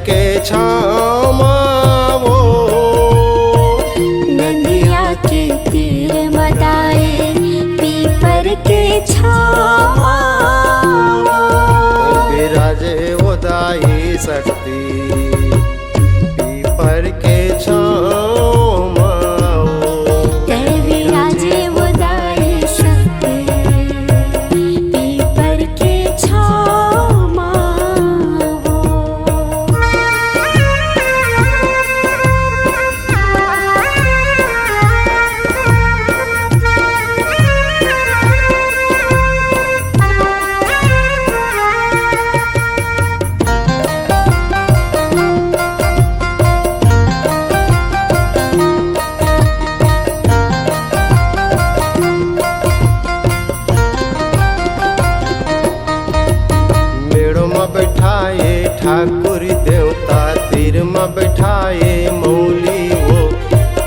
के छामा वो नदिया के तीर मदाए पीपर के छावा विराजे उदाई शक्ति पीपर के छामा विराजे उदाई शक्ति पीपर के छावा बैठाए ठाकुर देवता तीर में बैठाए मौली वो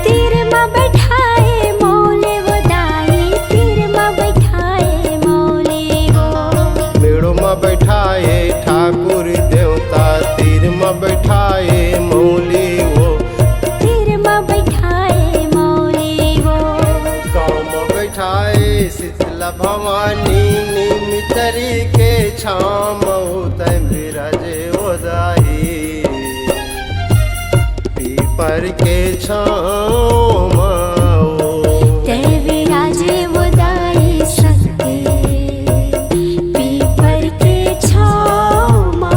तीर में बैठाए मौले वो दाई तीर में बैठाए मौले वो पेड़ों में बैठाए ठाकुर देवता तीर में बैठाए मौली वो तीर में बैठाए मौले वो गाँव में बैठाए शीतला भवानी निमितरी के छाम विराजे ओदाई पीपर के छाम विराजे उदाई शक्ति पीपर के छावा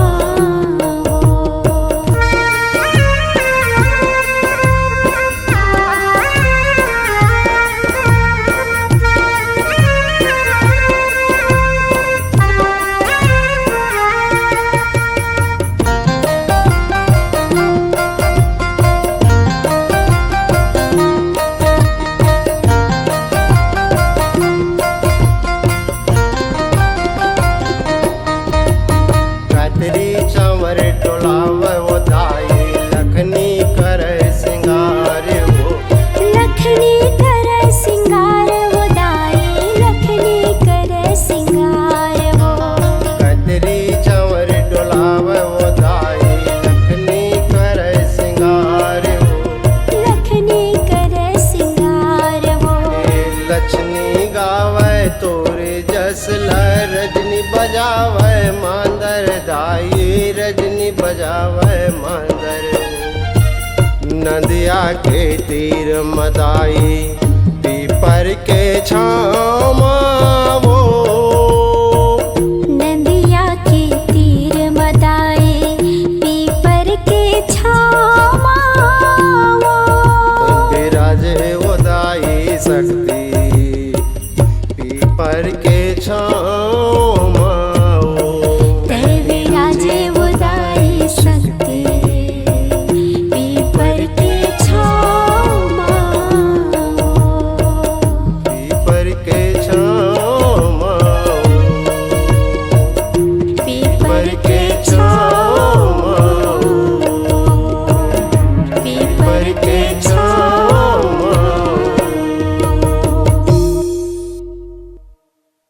चंवर टोलाव ओदाई लखनी करे सिंगार वो लखनी करे सिंगार वो दाई लखनी करे सिंगार वो कतरी चंवर टोलाव ओदाई लखनी करे सिंगार वो लखनी करे सिंगार वो लक्ष्मी गावे तोरे जस रजनी बजावे मांदर दाई रजनी बजावे मांदर नदिया के तीर मदाई पीपर के छामा